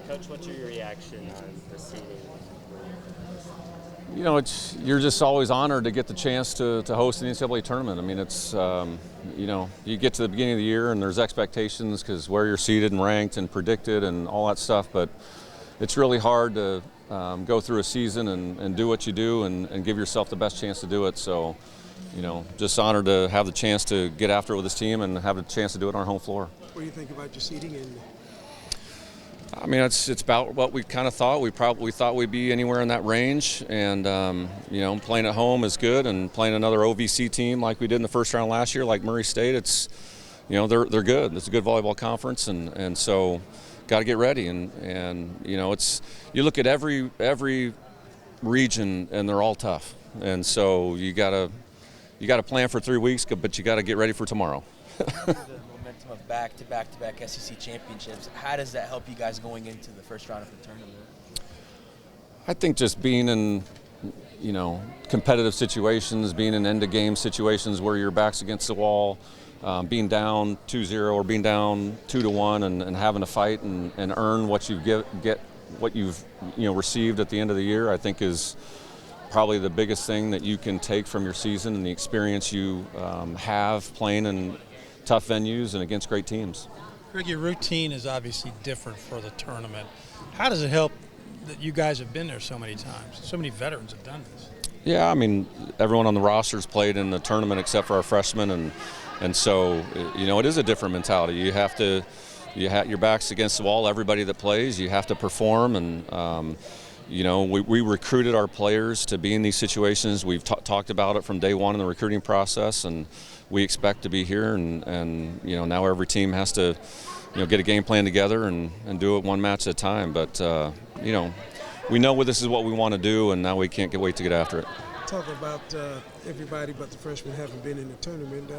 Coach, what's your reaction on the seating? You're just always honored to get the chance to host an NCAA tournament. I mean, you get to the beginning of the year and there's expectations because where you're seated and ranked and predicted and all that stuff, but it's really hard to go through a season and do what you do and give yourself the best chance to do it. So, just honored to have the chance to get after it with this team and have the chance to do it on our home floor. What do you think about your seating? I mean, it's about what we kind of thought. We thought we'd be anywhere in that range, and playing at home is good, and playing another OVC team like we did in the first round last year, like Murray State, they're good. It's a good volleyball conference, and so got to get ready. And you look at every region, and they're all tough, and so you got to plan for 3 weeks, but you got to get ready for tomorrow. The momentum of back-to-back SEC championships, how does that help you guys going into the first round of the tournament? I think just being in, competitive situations, being in end-of-game situations where your back's against the wall, being down 2-0 or being down 2-1 and having to fight and earn what you get what you've received at the end of the year, I think is probably the biggest thing that you can take from your season and the experience you have playing in tough venues and against great teams. Greg, your routine is obviously different for the tournament. How does it help that you guys have been there so many times? So many veterans have done this. Yeah, I mean, everyone on the roster's played in the tournament except for our freshmen, and so it is a different mentality. Your back's against the wall. Everybody that plays, you have to perform, and we recruited our players to be in these situations. We've talked about it from day one in the recruiting process, and we expect to be here. And now every team has to get a game plan together and do it one match at a time. But we know this is what we want to do, and now we can't wait to get after it. Talk about everybody but the freshmen haven't been in the tournament.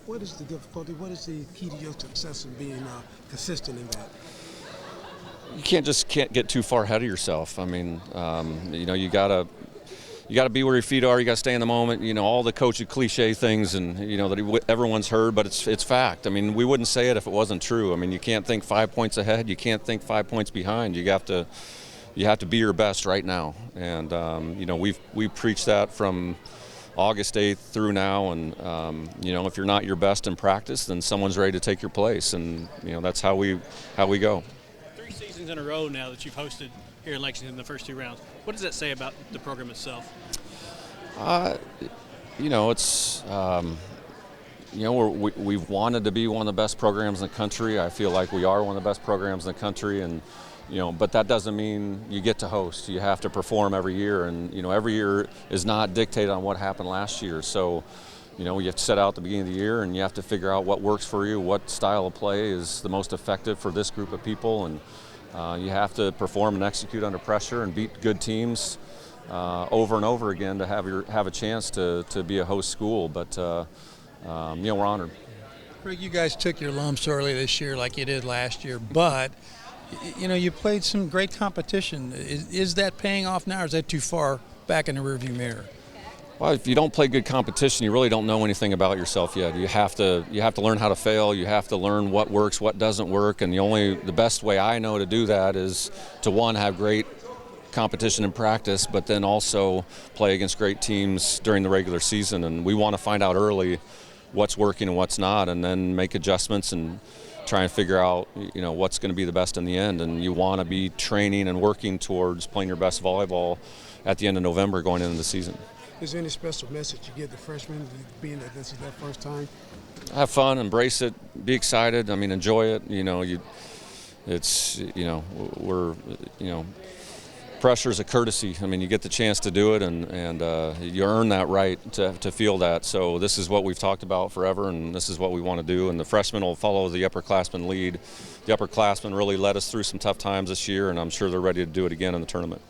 What is the difficulty? What is the key to your success in being consistent in that? You can't get too far ahead of yourself. I mean, you gotta be where your feet are. You gotta stay in the moment. All the coaching cliche things and that everyone's heard, but it's fact. I mean, we wouldn't say it if it wasn't true. I mean, you can't think 5 points ahead. You can't think 5 points behind. You have to be your best right now. And we've preached that from August 8th through now. And if you're not your best in practice, then someone's ready to take your place. And that's how we go. 3 seasons in a row now that you've hosted here in Lexington in the first 2 rounds. What does that say about the program itself? We've wanted to be one of the best programs in the country. I feel like we are one of the best programs in the country, and but that doesn't mean you get to host. You have to perform every year, and every year is not dictated on what happened last year. So you have to set out at the beginning of the year, and you have to figure out what works for you, what style of play is the most effective for this group of people, and you have to perform and execute under pressure and beat good teams over and over again to have a chance to be a host school. But we're honored. Greg, you guys took your lumps early this year like you did last year, but you played some great competition. Is that paying off now, or is that too far back in the rearview mirror? Well, if you don't play good competition, you really don't know anything about yourself yet. You have to learn how to fail. You have to learn what works, what doesn't work, and the best way I know to do that is to, one, have great competition in practice, but then also play against great teams during the regular season. And we want to find out early what's working and what's not, and then make adjustments and try and figure out what's going to be the best in the end. And you want to be training and working towards playing your best volleyball at the end of November going into the season. Is there any special message you give the freshmen, being that this is their first time? Have fun, embrace it, be excited. I mean, enjoy it. Pressure is a courtesy. I mean, you get the chance to do it, and you earn that right to feel that. So this is what we've talked about forever, and this is what we want to do. And the freshmen will follow the upperclassmen lead. The upperclassmen really led us through some tough times this year, and I'm sure they're ready to do it again in the tournament.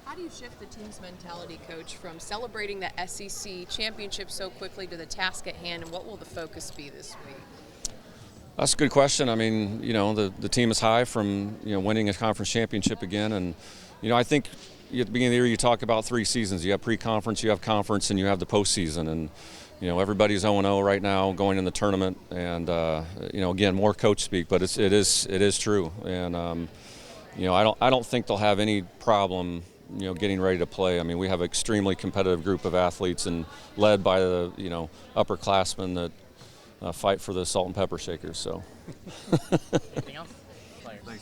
How do you shift the team's mentality, Coach, from celebrating the SEC championship so quickly to the task at hand, and what will the focus be this week? That's a good question. I mean, the team is high from winning a conference championship again, and I think at the beginning of the year you talk about 3 seasons. You have pre-conference, you have conference, and you have the postseason. And everybody's 0-0 right now going in the tournament, and again, more coach speak, but it is true. And I don't think they'll have any problem, getting ready to play. I mean, we have an extremely competitive group of athletes, and led by the, upperclassmen that fight for the salt and pepper shakers. So. Anything else?